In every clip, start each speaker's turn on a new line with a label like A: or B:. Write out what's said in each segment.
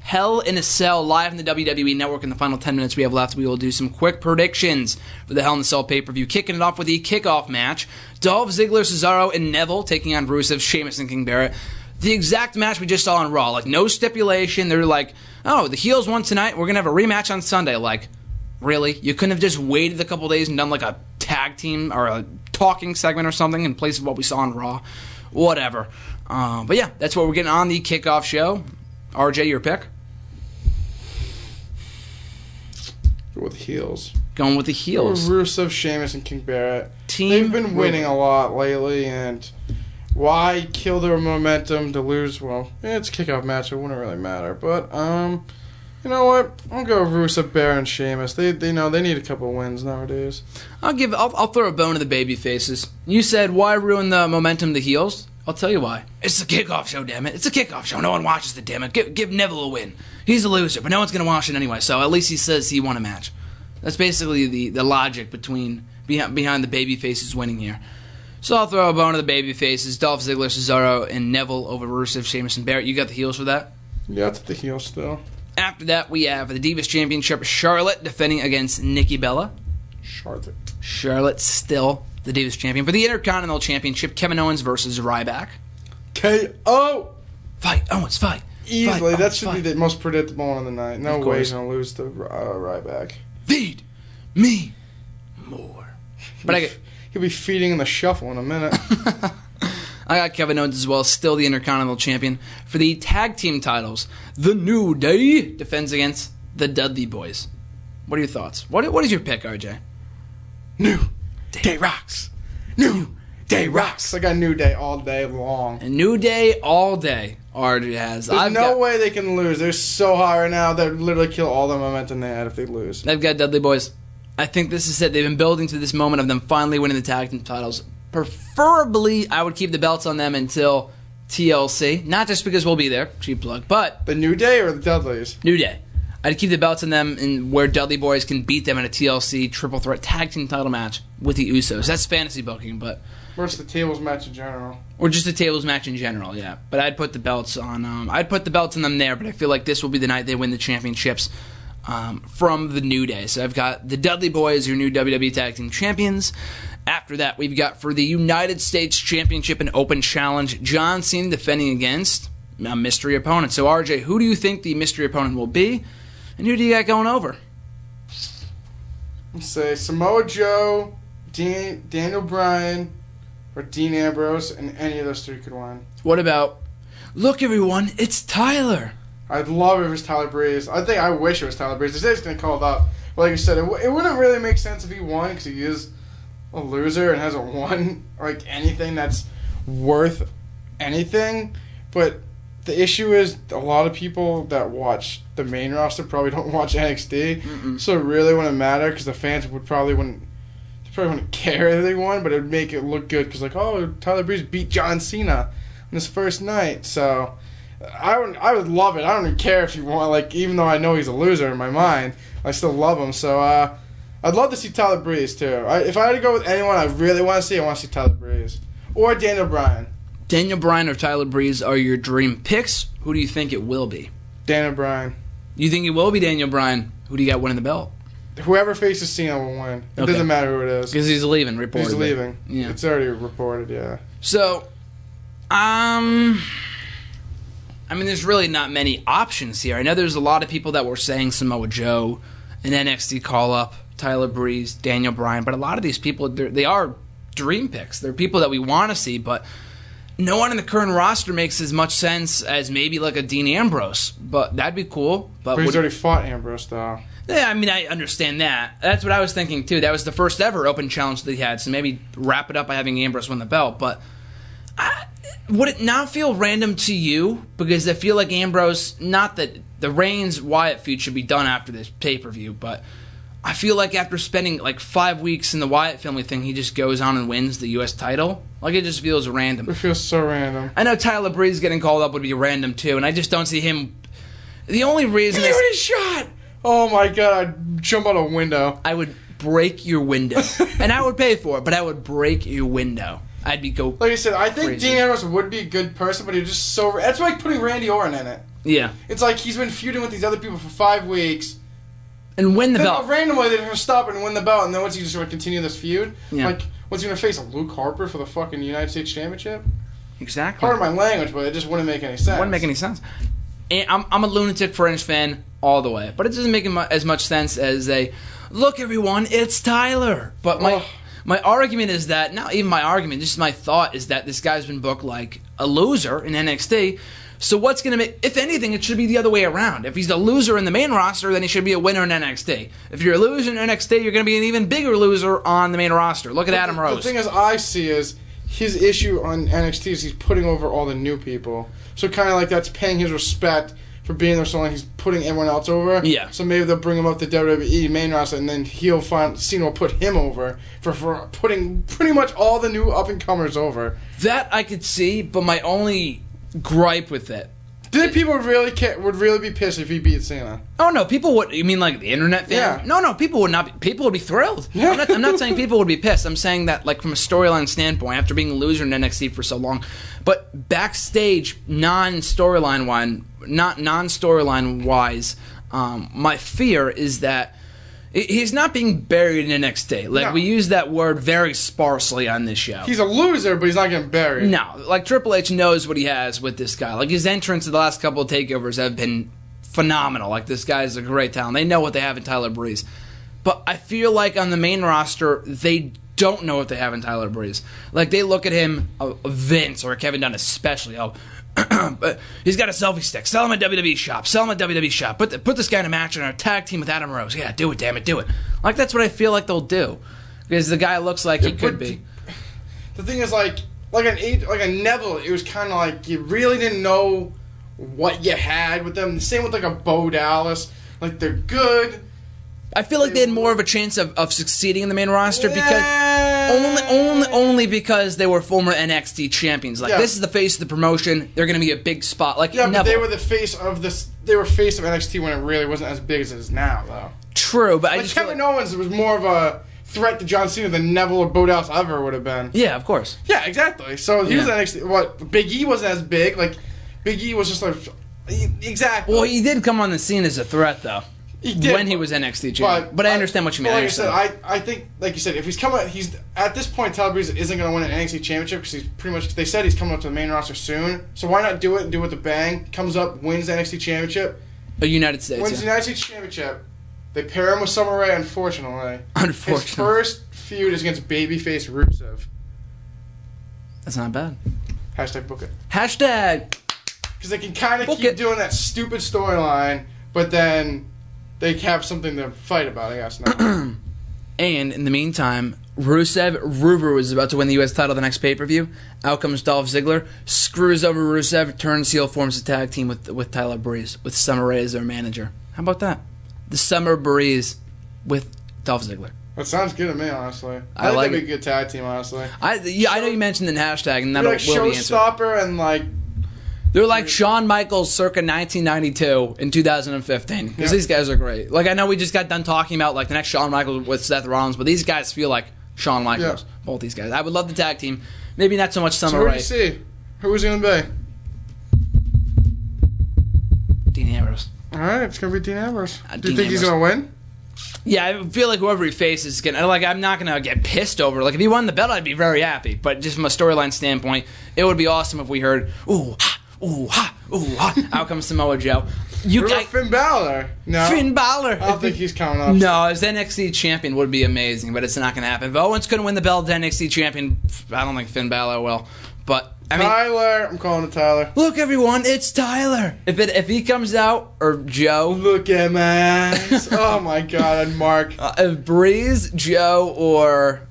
A: Hell in a Cell live in the WWE Network. In the final 10 minutes we have left, we will do some quick predictions for the Hell in a Cell pay-per-view. Kicking it off with the kickoff match. Dolph Ziggler, Cesaro, and Neville taking on Rusev, Sheamus, and King Barrett. The exact match we just saw on Raw. Like, no stipulation. They're like, oh, the heels won tonight. We're going to have a rematch on Sunday. Like, really? You couldn't have just waited a couple days and done like a tag team or a talking segment or something in place of what we saw on Raw? Whatever. But yeah, that's what we're getting on the kickoff show. RJ, your pick?
B: Go with the heels.
A: Going with the heels.
B: Rusev, Sheamus, and King Barrett. They've been winning a lot lately, and why kill their momentum to lose? Well, it's a kickoff match. It wouldn't really matter. But, you know what? I'll go with Rusev, Barrett, and Sheamus. They know they need a couple wins nowadays.
A: I'll throw a bone to the baby faces. You said, why ruin the momentum to the heels? I'll tell you why. It's a kickoff show, damn it. It's a kickoff show. No one watches the damn it. Give Neville a win. He's a loser, but no one's going to watch it anyway, so at least he says he won a match. That's basically the logic behind the baby faces winning here. So I'll throw a bone to the baby faces. Dolph Ziggler, Cesaro, and Neville over Rusev, Sheamus, and Barrett. You got the heels for that?
B: Yeah, it's the heels still.
A: After that, we have the Divas Championship. Charlotte defending against Nikki Bella. Charlotte still the Divas Champion. For the Intercontinental Championship, Kevin Owens versus Ryback.
B: KO!
A: Fight, Owens, fight.
B: Easily.
A: Fight,
B: that should
A: fight.
B: be the most predictable one of the night. No way he's going to lose to Ryback.
A: Feed me more. But
B: He'll be feeding in the shuffle in a minute.
A: I got Kevin Owens as well, still the Intercontinental Champion. For the tag team titles, The New Day defends against the Dudley Boys. What are your thoughts? What is your pick, RJ?
B: New Day rocks. New Day rocks. I got New Day all day long.
A: And New Day all day, RJ has.
B: There's no way they can lose. They're so high right now, they'd literally kill all the momentum they had if they lose.
A: I've got Dudley Boys. I think this is it. They've been building to this moment of them finally winning the tag team titles. Preferably, I would keep the belts on them until TLC. Not just because we'll be there, cheap plug, but...
B: The New Day or the Dudleys?
A: New Day. I'd keep the belts on them and where Dudley Boys can beat them in a TLC triple threat tag team title match with the Usos. That's fantasy booking, but...
B: Or it's the tables match in general.
A: Or just a tables match in general, yeah. But I'd put the belts on... I'd put the belts on them there, but I feel like this will be the night they win the championships from the New Day. So I've got the Dudley Boys, your new WWE Tag Team Champions. After that, we've got for the United States Championship and Open Challenge, John Cena defending against a mystery opponent. So RJ, who do you think the mystery opponent will be? And who do you got going over?
B: Let's say Samoa Joe, Daniel Bryan, or Dean Ambrose, and any of those three could win.
A: What about, look everyone, it's Tyler.
B: I'd love if it was Tyler Breeze. I wish it was Tyler Breeze. They say he's going to call it up. But like you said, it wouldn't really make sense if he won because he is a loser and hasn't won like anything that's worth anything. But the issue is a lot of people that watch the main roster probably don't watch NXT.
A: Mm-mm.
B: So it really wouldn't matter because the fans probably wouldn't care if they won, but it would make it look good because like, oh, Tyler Breeze beat John Cena on his first night. So I would love it. I don't even care if he won. Like, even though I know he's a loser in my mind, I still love him. So I'd love to see Tyler Breeze too. If I had to go with anyone I really want to see, I want to see Tyler Breeze or Daniel Bryan.
A: Daniel Bryan or Tyler Breeze are your dream picks. Who do you think it will be?
B: Daniel Bryan.
A: You think it will be Daniel Bryan? Who do you got winning the belt?
B: Whoever faces Cena will win. It doesn't matter who it is.
A: Because he's leaving, reported.
B: He's leaving.
A: Yeah.
B: It's already reported, yeah.
A: So, I mean, there's really not many options here. I know there's a lot of people that were saying Samoa Joe, an NXT call-up, Tyler Breeze, Daniel Bryan, but a lot of these people, they are dream picks. They're people that we want to see, but no one in the current roster makes as much sense as maybe like a Dean Ambrose. But that'd be cool.
B: But he's already fought Ambrose, though.
A: Yeah, I mean, I understand that. That's what I was thinking, too. That was the first ever open challenge that he had, so maybe wrap it up by having Ambrose win the belt. But would it not feel random to you? Because I feel like Ambrose, not that the Reigns-Wyatt feud should be done after this pay-per-view, but I feel like after spending like 5 weeks in the Wyatt family thing, he just goes on and wins the U.S. title. Like, it just feels random.
B: It feels so random.
A: I know Tyler Breeze getting called up would be random, too, and I just don't see him. The only reason
B: is... He shot! Oh my god, I'd jump out a window.
A: I would break your window. And I would pay for it, but I would break your window. I'd be go.
B: Like I said, I think
A: crazy.
B: Dean Ambrose would be a good person, but he's just so. That's like putting Randy Orton in it.
A: Yeah.
B: It's like he's been feuding with these other people for 5 weeks.
A: And win the belt.
B: Randomly, they're going to stop it and win the belt, and then what's he just going to continue this feud?
A: Yeah.
B: Like, what's he going to face? Luke Harper for the fucking United States Championship?
A: Exactly.
B: Pardon my language, but it just wouldn't make any sense.
A: Wouldn't make any sense. And I'm a lunatic Fringe fan all the way, but it doesn't make as much sense as a look, everyone, it's Tyler. But my argument is that, not even my argument, just my thought is that this guy's been booked like a loser in NXT. So what's going to make, if anything, it should be the other way around. If he's a loser in the main roster, then he should be a winner in NXT. If you're a loser in NXT, you're going to be an even bigger loser on the main roster. Look at Adam Rose.
B: The thing I see is his issue on NXT is he's putting over all the new people. So kind of like that's paying his respect for being there so long. He's putting everyone else over.
A: Yeah.
B: So maybe they'll bring him up to WWE main roster, and then Cena will put him over for putting pretty much all the new up and comers over.
A: That I could see, but my only gripe with it.
B: Do you think people would really be pissed if he beat Cena?
A: Oh no, people would. You mean like the internet fan?
B: Yeah.
A: No, people would not. People would be thrilled.
B: Yeah.
A: I'm not saying people would be pissed. I'm saying that like from a storyline standpoint, after being a loser in NXT for so long, but backstage, non-storyline wise, my fear is that he's not being buried in NXT. Like,
B: No.
A: we use that word very sparsely on this show.
B: He's a loser, but he's not getting buried.
A: No, like Triple H knows what he has with this guy. Like, his entrance to the last couple of takeovers have been phenomenal. Like, this guy is a great talent. They know what they have in Tyler Breeze. But I feel like on the main roster, they don't know what they have in Tyler Breeze. Like, they look at him, Vince or Kevin Dunn especially, but he's got a selfie stick. Sell him at WWE shop. Sell him at WWE shop. Put this guy in a match in a tag team with Adam Rose. Yeah, do it, damn it, do it. Like, that's what I feel like they'll do. Because the guy looks like he could be.
B: The thing is, like a Neville, it was kind of like you really didn't know what you had with them. Same with like a Bo Dallas. Like, they're good.
A: I feel like they had more of a chance of succeeding in the main roster because only because they were former NXT champions. Like, this is the face of the promotion. They're going to be a big spot. Like,
B: yeah,
A: Neville.
B: but they were the face of this. They were face of NXT when it really wasn't as big as it is now, though.
A: True, but I
B: Like
A: just
B: Kevin Owens was more of a threat to John Cena than Neville or Bo Dallas ever would have been.
A: yeah, of course.
B: Yeah, exactly. So he was NXT. What Big E wasn't as big. Like Big E was just like exactly.
A: Well, he did come on the scene as a threat, though.
B: He did,
A: when he was NXT champion. But I understand what you mean.
B: Like I said, I think, like you said, if he's at this point, Tyler Breeze isn't going to win an NXT championship because he's pretty much. They said he's coming up to the main roster soon. So why not do it and do it with a bang? Comes up, wins the NXT championship.
A: The United States.
B: Wins the United States championship. They pair him with Summer Rae. Unfortunately, his first feud is against babyface Rusev.
A: That's not bad.
B: Hashtag book it.
A: Hashtag.
B: Because they can kind of keep doing that stupid storyline, but then they have something to fight about, I guess, now.
A: And in the meantime, Rusev is about to win the U.S. title the next pay-per-view. Out comes Dolph Ziggler, screws over Rusev, turns heel, forms a tag team with Tyler Breeze, with Summer Rae as their manager. How about that? The Summer Breeze with Dolph Ziggler.
B: That sounds good to me, honestly.
A: I like
B: that'd be a good tag team, honestly.
A: I know you mentioned the hashtag, and that'll
B: like
A: will be answered.
B: Showstopper and like.
A: They're like Shawn Michaels circa 1992 in 2015. Because these guys are great. Like, I know we just got done talking about like the next Shawn Michaels with Seth Rollins, but these guys feel like Shawn Michaels. Yeah. Both these guys. I would love the tag team. Maybe not so much Summer Rae.
B: So who do you see? Who is it going to
A: be? Dean Ambrose.
B: Alright, it's going to be Dean Ambrose. Do you think he's going to win?
A: Yeah, I feel like whoever he faces is gonna. Like, I'm not gonna get pissed over. Like, if he won the belt, I'd be very happy. But just from a storyline standpoint, it would be awesome if we heard ooh ha, ooh ha, ooh ha. Out comes Samoa Joe.
B: What about Finn Balor? No,
A: Finn Balor.
B: I don't think he's coming up.
A: No, as NXT champion would be amazing, but it's not gonna happen. If Owens couldn't win the belt as NXT champion, I don't think Finn Balor will. But I mean,
B: Tyler, I'm calling it Tyler.
A: Look, everyone, it's Tyler. If he comes out, or Joe.
B: Look at my eyes. Oh my God, and Mark.
A: If Breeze, Joe, or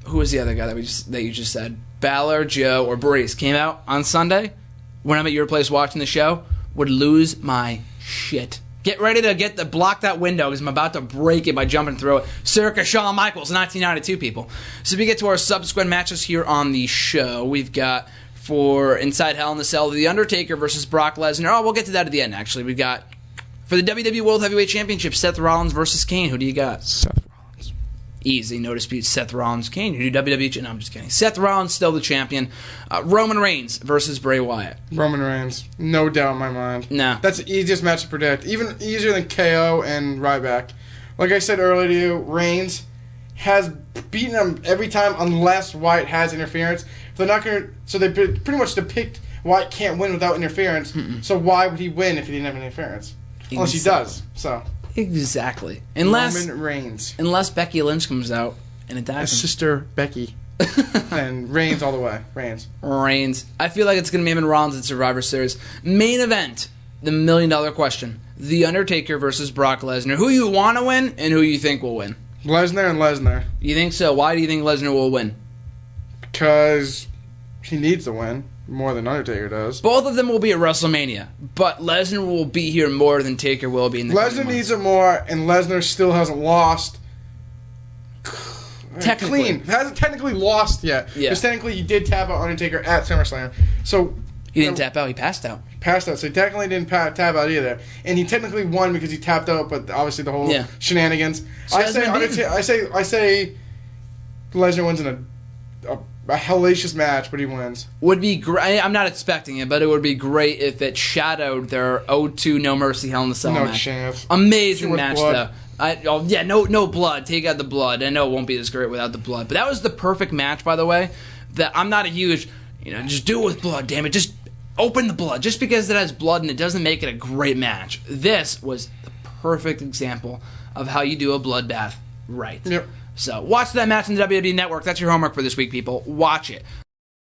A: who was the other guy that you just said? Balor, Joe, or Breeze came out on Sunday when I'm at your place watching the show, would lose my shit. Get ready to block that window because I'm about to break it by jumping through it. Circa Shawn Michaels, 1992, people. So we get to our subsequent matches here on the show. We've got for Inside Hell in the Cell, The Undertaker versus Brock Lesnar. Oh, we'll get to that at the end, actually. We've got for the WWE World Heavyweight Championship, Seth Rollins versus Kane. Who do you got?
B: Seth Rollins.
A: Easy, no dispute. Seth Rollins. Can you do WWE? No, I'm just kidding. Seth Rollins still the champion. Roman Reigns versus Bray Wyatt.
B: Roman Reigns, no doubt in my mind.
A: No.
B: That's the easiest match to predict. Even easier than KO and Ryback. Like I said earlier to you, Reigns has beaten him every time unless Wyatt has interference. They're not going to. So they pretty much depict Wyatt can't win without interference.
A: Mm-mm.
B: So why would he win if he didn't have interference? Unless he does. So
A: exactly.
B: Roman Reigns.
A: Unless Becky Lynch comes out and attacks
B: His sister Becky. And Reigns all the way. Reigns.
A: I feel like it's going to be him and Rollins at Survivor Series. Main event. The $1 million question. The Undertaker versus Brock Lesnar. Who you want to win and who you think will win?
B: Lesnar and Lesnar.
A: You think so? Why do you think Lesnar will win?
B: Because he needs to win more than Undertaker does.
A: Both of them will be at WrestleMania, but Lesnar will be here more than Taker will be in the
B: Lesnar needs it more, and Lesnar still hasn't lost.
A: Technically.
B: Hasn't technically lost yet.
A: Yeah.
B: Because technically he did tap out Undertaker at SummerSlam. So
A: he didn't tap out, he passed out.
B: So he technically didn't tap out either. And he technically won because he tapped out, but obviously the whole shenanigans.
A: So
B: I say Lesnar wins in a hellacious match, but he wins.
A: Would be great. I'm not expecting it, but it would be great if it shadowed their 0-2 No Mercy Hell in the Cell match.
B: No chance.
A: Amazing match,
B: blood.
A: though. No blood. Take out the blood. I know it won't be as great without the blood. But that was the perfect match, by the way. That I'm not a huge, just do it with blood, damn it. Just open the blood. Just because it has blood and it doesn't make it a great match. This was the perfect example of how you do a bloodbath right.
B: Yep.
A: So watch that match on the WWE Network. That's your homework for this week, people. Watch it.